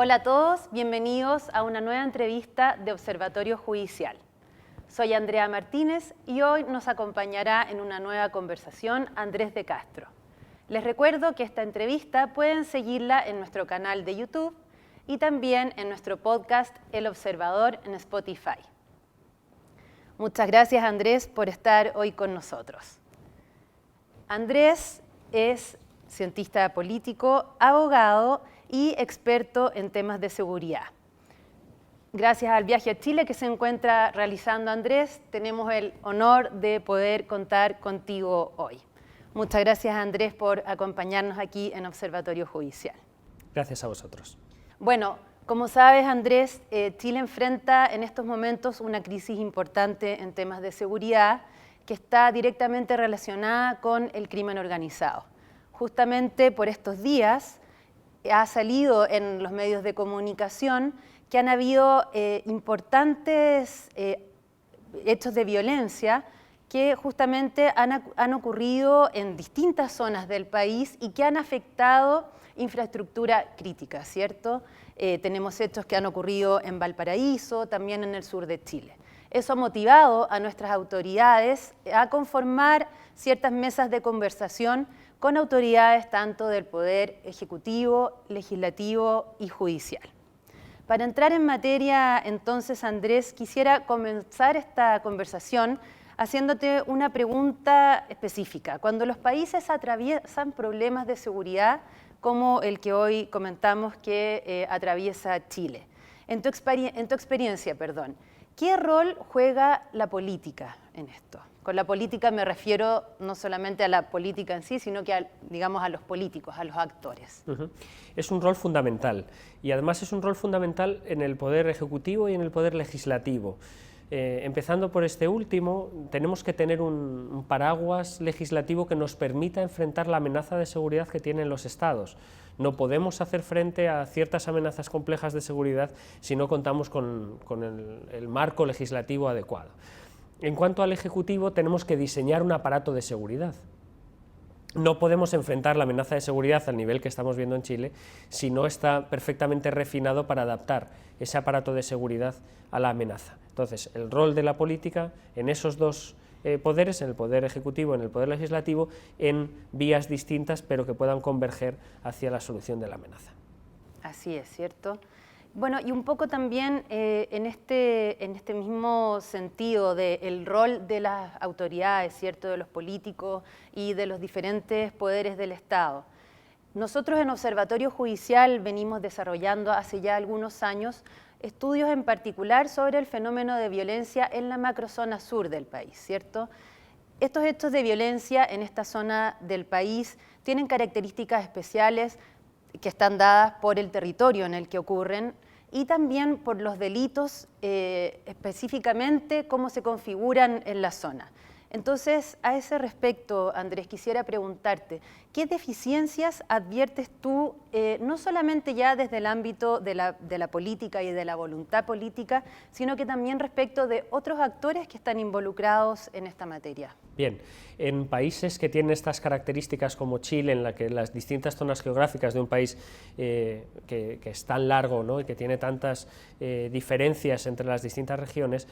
Hola a todos, bienvenidos a una nueva entrevista de Observatorio Judicial. Soy Andrea Martínez y hoy nos acompañará en una nueva conversación Andrés de Castro. Les recuerdo que esta entrevista pueden seguirla en nuestro canal de YouTube y también en nuestro podcast El Observador en Spotify. Muchas gracias, Andrés, por estar hoy con nosotros. Andrés es cientista político, abogado y experto en temas de seguridad. Gracias al viaje a Chile que se encuentra realizando Andrés, tenemos el honor de poder contar contigo hoy. Muchas gracias, Andrés, por acompañarnos aquí en Observatorio Judicial. Gracias a vosotros. Bueno, como sabes, Andrés, Chile enfrenta en estos momentos una crisis importante en temas de seguridad que está directamente relacionada con el crimen organizado. Justamente por estos días ha salido en los medios de comunicación que han habido importantes hechos de violencia que justamente han ocurrido en distintas zonas del país y que han afectado infraestructura crítica, ¿cierto? Tenemos hechos que han ocurrido en Valparaíso, también en el sur de Chile. Eso ha motivado a nuestras autoridades a conformar ciertas mesas de conversación con autoridades tanto del Poder Ejecutivo, Legislativo y Judicial. Para entrar en materia, entonces, Andrés, quisiera comenzar esta conversación haciéndote una pregunta específica. Cuando los países atraviesan problemas de seguridad, como el que hoy comentamos que atraviesa Chile, en tu experiencia, ¿qué rol juega la política en esto? Con la política me refiero no solamente a la política en sí, sino que digamos a los políticos, a los actores. Es un rol fundamental y además es un rol fundamental en el poder ejecutivo y en el poder legislativo. Empezando por este último, tenemos que tener un paraguas legislativo que nos permita enfrentar la amenaza de seguridad que tienen los estados. No podemos hacer frente a ciertas amenazas complejas de seguridad si no contamos con el marco legislativo adecuado. En cuanto al Ejecutivo, tenemos que diseñar un aparato de seguridad. No podemos enfrentar la amenaza de seguridad al nivel que estamos viendo en Chile si no está perfectamente refinado para adaptar ese aparato de seguridad a la amenaza. Entonces, el rol de la política en esos dos poderes, en el poder ejecutivo y en el poder legislativo, en vías distintas, pero que puedan converger hacia la solución de la amenaza. Así es, ¿cierto? Bueno, y un poco también en este mismo sentido del rol de las autoridades, ¿cierto?, de los políticos y de los diferentes poderes del Estado. Nosotros en Observatorio Judicial venimos desarrollando hace ya algunos años estudios en particular sobre el fenómeno de violencia en la macrozona sur del país, ¿cierto? Estos hechos de violencia en esta zona del país tienen características especiales que están dadas por el territorio en el que ocurren y también por los delitos específicamente cómo se configuran en la zona. Entonces, a ese respecto, Andrés, quisiera preguntarte, ¿qué deficiencias adviertes tú, no solamente ya desde el ámbito de la política y de la voluntad política, sino que también respecto de otros actores que están involucrados en esta materia? Bien, en países que tienen estas características como Chile, en la que las distintas zonas geográficas de un país que es tan largo, ¿no?, y que tiene tantas diferencias entre las distintas regiones,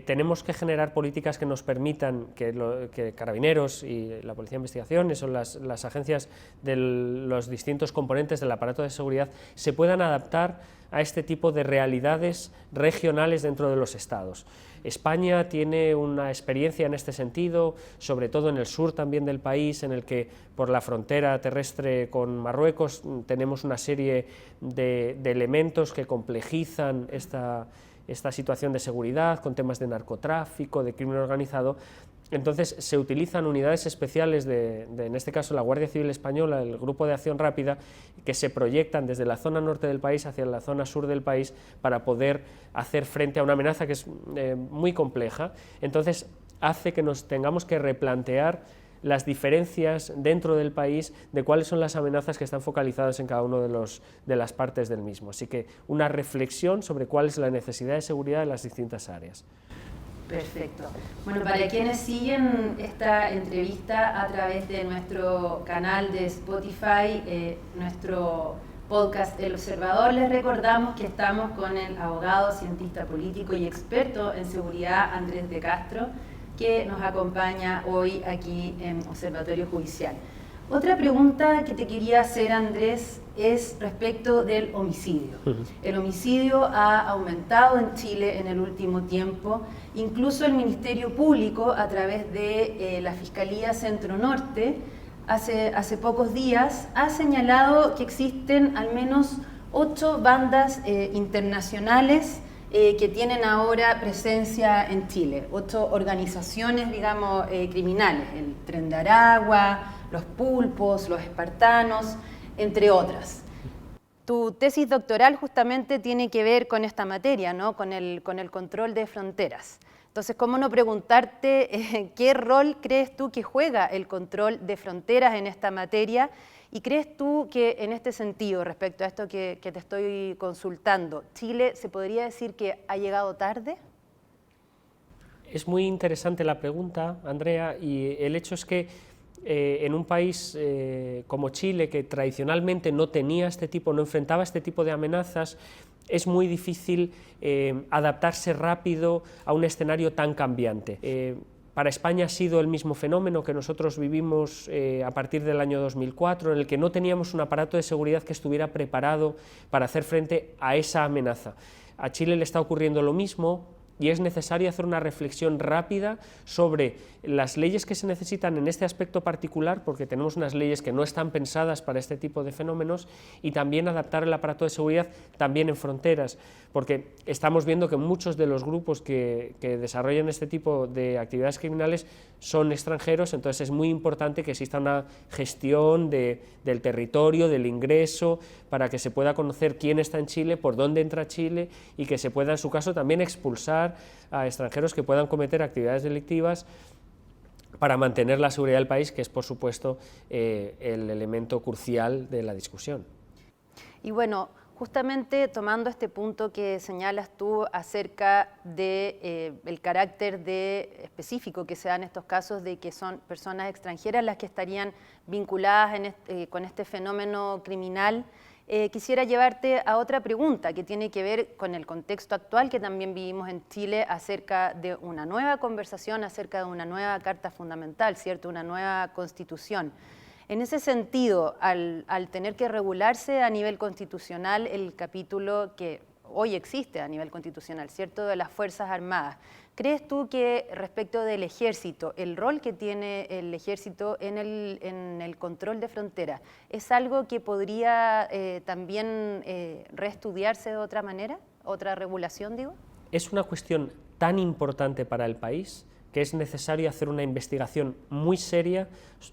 tenemos que generar políticas que nos permitan que Carabineros y la Policía de Investigaciones o las agencias de los distintos componentes del aparato de seguridad se puedan adaptar a este tipo de realidades regionales dentro de los estados. España tiene una experiencia en este sentido, sobre todo en el sur también del país, en el que por la frontera terrestre con Marruecos tenemos una serie de elementos que complejizan esta situación de seguridad, con temas de narcotráfico, de crimen organizado. Entonces se utilizan unidades especiales en este caso la Guardia Civil Española, el Grupo de Acción Rápida, que se proyectan desde la zona norte del país hacia la zona sur del país para poder hacer frente a una amenaza que es muy compleja. Entonces hace que nos tengamos que replantear las diferencias dentro del país de cuáles son las amenazas que están focalizadas en cada una de las partes del mismo. Así que una reflexión sobre cuál es la necesidad de seguridad en las distintas áreas. Perfecto. Bueno, para quienes siguen esta entrevista a través de nuestro canal de Spotify, nuestro podcast El Observador. Les recordamos que estamos con el abogado, cientista político y experto en seguridad Andrés de Castro, que nos acompaña hoy aquí en Observatorio Judicial. Otra pregunta que te quería hacer, Andrés, es respecto del homicidio. El homicidio ha aumentado en Chile en el último tiempo. Incluso el Ministerio Público, a través de la Fiscalía Centro Norte, hace pocos días, ha señalado que existen al menos 8 bandas internacionales que tienen ahora presencia en Chile. 8 organizaciones, digamos, criminales. El Tren de Aragua, los Pulpos, los Espartanos, entre otras. Tu tesis doctoral justamente tiene que ver con esta materia, ¿no? Con el control de fronteras. Entonces, ¿cómo no preguntarte qué rol crees tú que juega el control de fronteras en esta materia? ¿Y crees tú que en este sentido, respecto a esto que te estoy consultando, Chile se podría decir que ha llegado tarde? Es muy interesante la pregunta, Andrea, y el hecho es que en un país como Chile, que tradicionalmente no enfrentaba este tipo de amenazas, es muy difícil adaptarse rápido a un escenario tan cambiante. Para España ha sido el mismo fenómeno que nosotros vivimos a partir del año 2004, en el que no teníamos un aparato de seguridad que estuviera preparado para hacer frente a esa amenaza. A Chile le está ocurriendo lo mismo, y es necesario hacer una reflexión rápida sobre las leyes que se necesitan en este aspecto particular, porque tenemos unas leyes que no están pensadas para este tipo de fenómenos, y también adaptar el aparato de seguridad también en fronteras, porque estamos viendo que muchos de los grupos que desarrollan este tipo de actividades criminales son extranjeros. Entonces es muy importante que exista una gestión del territorio, del ingreso, para que se pueda conocer quién está en Chile, por dónde entra Chile, y que se pueda, en su caso, también expulsar a extranjeros que puedan cometer actividades delictivas, para mantener la seguridad del país, que es, por supuesto, el elemento crucial de la discusión. Y bueno, justamente tomando este punto que señalas tú acerca del carácter específico que se da en estos casos, de que son personas extranjeras las que estarían vinculadas con este fenómeno criminal, quisiera llevarte a otra pregunta que tiene que ver con el contexto actual que también vivimos en Chile, acerca de una nueva conversación, acerca de una nueva Carta Fundamental, ¿cierto? Una nueva Constitución. En ese sentido, al tener que regularse a nivel constitucional el capítulo que hoy existe a nivel constitucional, ¿cierto?, de las Fuerzas Armadas, ¿crees tú que respecto del Ejército, el rol que tiene el Ejército en el control de fronteras, es algo que podría también reestudiarse de otra manera, otra regulación, digo? Es una cuestión tan importante para el país que es necesario hacer una investigación muy seria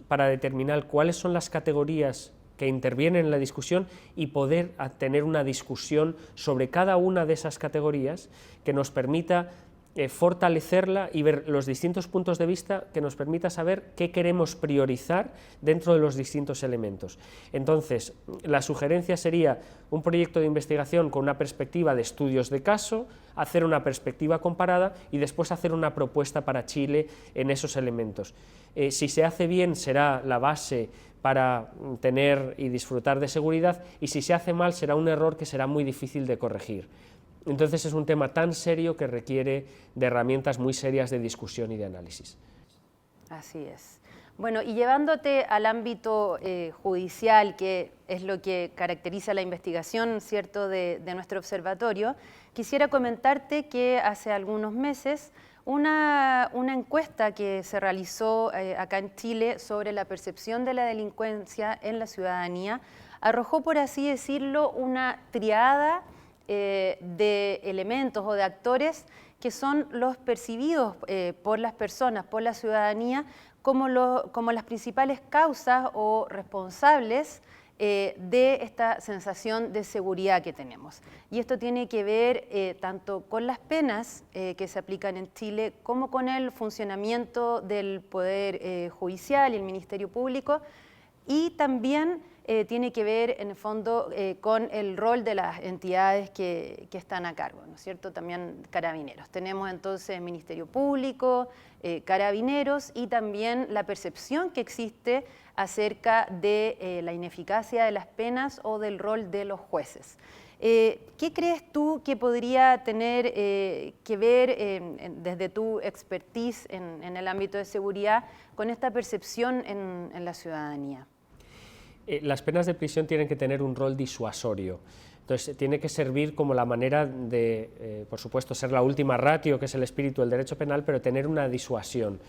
para determinar cuáles son las categorías que intervienen en la discusión y poder tener una discusión sobre cada una de esas categorías que nos permita fortalecerla y ver los distintos puntos de vista, que nos permita saber qué queremos priorizar dentro de los distintos elementos. Entonces, la sugerencia sería un proyecto de investigación con una perspectiva de estudios de caso, hacer una perspectiva comparada y después hacer una propuesta para Chile en esos elementos. Si se hace bien, será la base para tener y disfrutar de seguridad, y si se hace mal, será un error que será muy difícil de corregir. Entonces es un tema tan serio que requiere de herramientas muy serias de discusión y de análisis. Así es. Bueno, y llevándote al ámbito judicial, que es lo que caracteriza la investigación, ¿cierto?, de nuestro observatorio, quisiera comentarte que hace algunos meses una encuesta que se realizó acá en Chile sobre la percepción de la delincuencia en la ciudadanía arrojó, por así decirlo, una triada de elementos o de actores que son los percibidos por las personas, por la ciudadanía, como las principales causas o responsables de esta sensación de seguridad que tenemos. Y esto tiene que ver tanto con las penas que se aplican en Chile como con el funcionamiento del Poder Judicial y el Ministerio Público, y también tiene que ver en el fondo con el rol de las entidades que están a cargo, ¿no es cierto? También Carabineros. Tenemos entonces Ministerio Público, Carabineros y también la percepción que existe acerca de la ineficacia de las penas o del rol de los jueces. ¿Qué crees tú que podría tener que ver desde tu expertise en el ámbito de seguridad con esta percepción en la ciudadanía? Las penas de prisión tienen que tener un rol disuasorio. Entonces, tiene que servir como la manera de, por supuesto, ser la última ratio, que es el espíritu del derecho penal, pero tener una disuasión.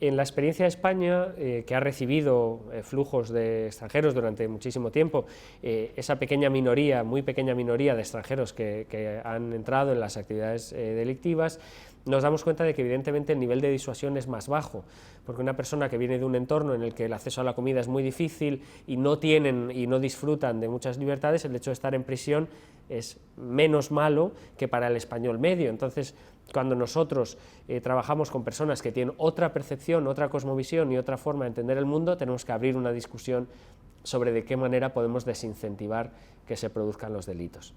En la experiencia de España, que ha recibido flujos de extranjeros durante muchísimo tiempo, esa pequeña minoría, muy pequeña minoría de extranjeros que han entrado en las actividades delictivas, nos damos cuenta de que evidentemente el nivel de disuasión es más bajo, porque una persona que viene de un entorno en el que el acceso a la comida es muy difícil y no tienen y no disfrutan de muchas libertades, el hecho de estar en prisión es menos malo que para el español medio. Entonces, cuando nosotros trabajamos con personas que tienen otra percepción, otra cosmovisión y otra forma de entender el mundo, tenemos que abrir una discusión sobre de qué manera podemos desincentivar que se produzcan los delitos.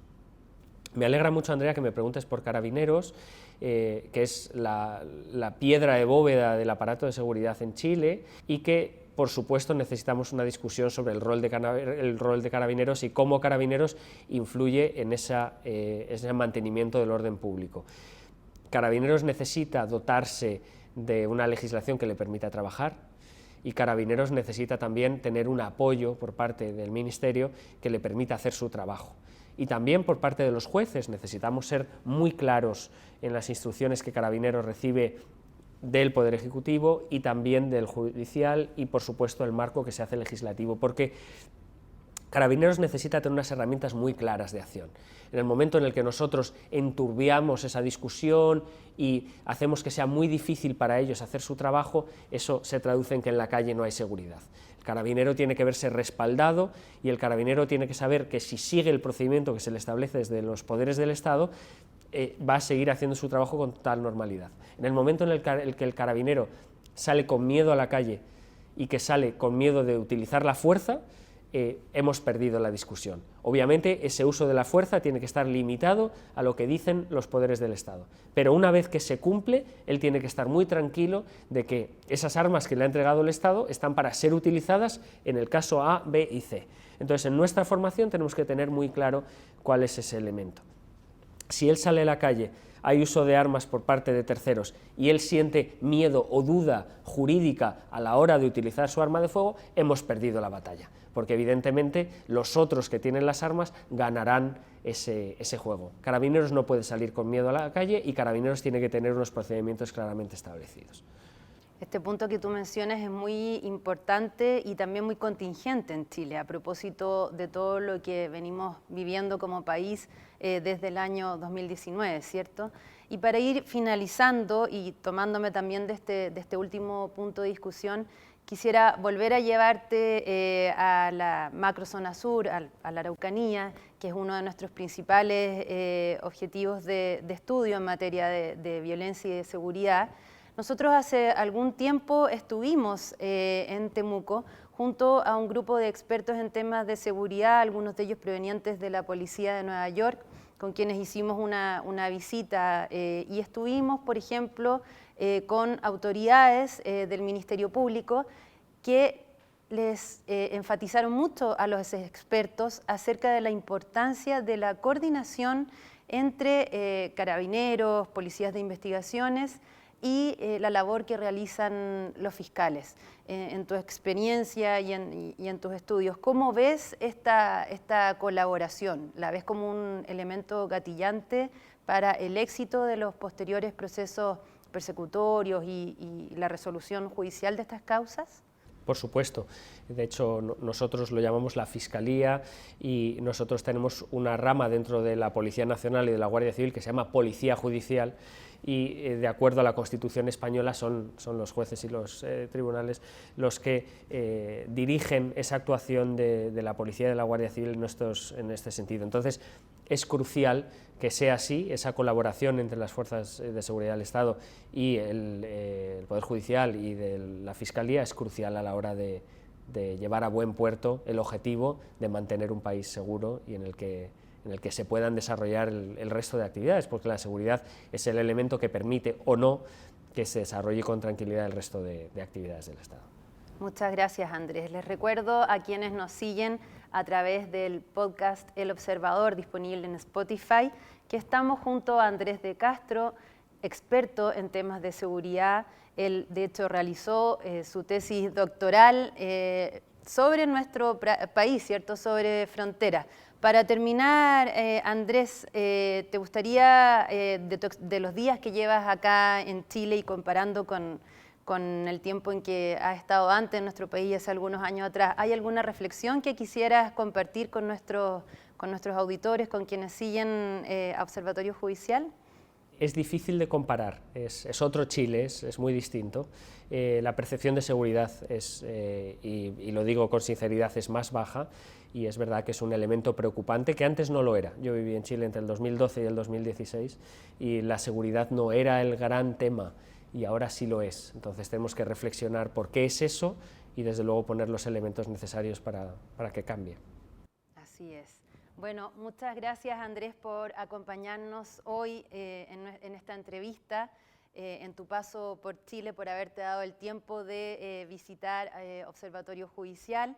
Me alegra mucho, Andrea, que me preguntes por Carabineros, que es la piedra de bóveda del aparato de seguridad en Chile y que, por supuesto, necesitamos una discusión sobre el rol de Carabineros y cómo Carabineros influye en ese mantenimiento del orden público. Carabineros necesita dotarse de una legislación que le permita trabajar y Carabineros necesita también tener un apoyo por parte del Ministerio que le permita hacer su trabajo. Y también por parte de los jueces necesitamos ser muy claros en las instrucciones que Carabineros recibe del Poder Ejecutivo y también del Judicial y, por supuesto, el marco que se hace legislativo, porque Carabineros necesita tener unas herramientas muy claras de acción. En el momento en el que nosotros enturbiamos esa discusión y hacemos que sea muy difícil para ellos hacer su trabajo, eso se traduce en que en la calle no hay seguridad. El carabinero tiene que verse respaldado y el carabinero tiene que saber que si sigue el procedimiento que se le establece desde los poderes del Estado, va a seguir haciendo su trabajo con total normalidad. En el momento en el que el carabinero sale con miedo a la calle y que sale con miedo de utilizar la fuerza, hemos perdido la discusión. Obviamente ese uso de la fuerza tiene que estar limitado a lo que dicen los poderes del Estado, pero una vez que se cumple, él tiene que estar muy tranquilo de que esas armas que le ha entregado el Estado están para ser utilizadas en el caso A, B y C. Entonces, en nuestra formación tenemos que tener muy claro cuál es ese elemento. Si él sale a la calle, hay uso de armas por parte de terceros y él siente miedo o duda jurídica a la hora de utilizar su arma de fuego, hemos perdido la batalla, porque evidentemente los otros que tienen las armas ganarán ese juego. Carabineros no puede salir con miedo a la calle y Carabineros tiene que tener unos procedimientos claramente establecidos. Este punto que tú mencionas es muy importante y también muy contingente en Chile, a propósito de todo lo que venimos viviendo como país desde el año 2019, ¿cierto? Y para ir finalizando y tomándome también de este último punto de discusión, quisiera volver a llevarte a la macrozona sur, a la Araucanía, que es uno de nuestros principales objetivos de estudio en materia de violencia y de seguridad. Nosotros hace algún tiempo estuvimos en Temuco junto a un grupo de expertos en temas de seguridad, algunos de ellos provenientes de la Policía de Nueva York, con quienes hicimos una visita y estuvimos, por ejemplo, con autoridades del Ministerio Público que les enfatizaron mucho a los expertos acerca de la importancia de la coordinación entre carabineros, policías de investigaciones y la labor que realizan los fiscales. En tu experiencia y en tus estudios, ¿cómo ves esta colaboración? ¿La ves como un elemento gatillante para el éxito de los posteriores procesos persecutorios y la resolución judicial de estas causas? Por supuesto, de hecho nosotros lo llamamos la Fiscalía y nosotros tenemos una rama dentro de la Policía Nacional y de la Guardia Civil que se llama Policía Judicial y de acuerdo a la Constitución española son los jueces y los tribunales los que dirigen esa actuación de la Policía y de la Guardia Civil en este sentido. Entonces es crucial que sea así, esa colaboración entre las fuerzas de seguridad del Estado y el Poder Judicial y de la Fiscalía es crucial a la hora de de llevar a buen puerto el objetivo de mantener un país seguro y en el que se puedan desarrollar el resto de actividades, porque la seguridad es el elemento que permite o no que se desarrolle con tranquilidad el resto de actividades del Estado. Muchas gracias, Andrés. Les recuerdo a quienes nos siguen a través del podcast El Observador, disponible en Spotify, que estamos junto a Andrés de Castro, experto en temas de seguridad. Él, de hecho, realizó su tesis doctoral sobre nuestro país, ¿cierto?, sobre frontera. Para terminar, Andrés, ¿te gustaría, de los días que llevas acá en Chile y comparando con el tiempo en que has estado antes en nuestro país, hace algunos años atrás, ¿hay alguna reflexión que quisieras compartir con nuestros auditores, con quienes siguen a Observatorio Judicial? Es difícil de comparar, es otro Chile, es muy distinto. La percepción de seguridad y lo digo con sinceridad, es más baja, y es verdad que es un elemento preocupante que antes no lo era. Yo viví en Chile entre el 2012 y el 2016 y la seguridad no era el gran tema y ahora sí lo es. Entonces tenemos que reflexionar por qué es eso y desde luego poner los elementos necesarios para que cambie. Así es. Bueno, muchas gracias, Andrés, por acompañarnos hoy en esta entrevista, en tu paso por Chile, por haberte dado el tiempo de visitar Observatorio Judicial.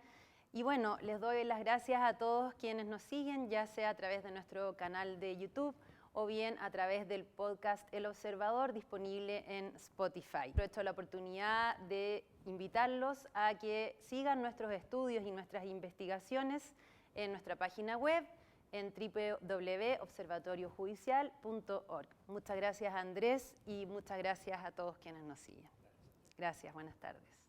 Y bueno, les doy las gracias a todos quienes nos siguen, ya sea a través de nuestro canal de YouTube o bien a través del podcast El Observador, disponible en Spotify. Aprovecho la oportunidad de invitarlos a que sigan nuestros estudios y nuestras investigaciones en nuestra página web en www.observatoriojudicial.org. Muchas gracias, Andrés, y muchas gracias a todos quienes nos siguen. Gracias, buenas tardes.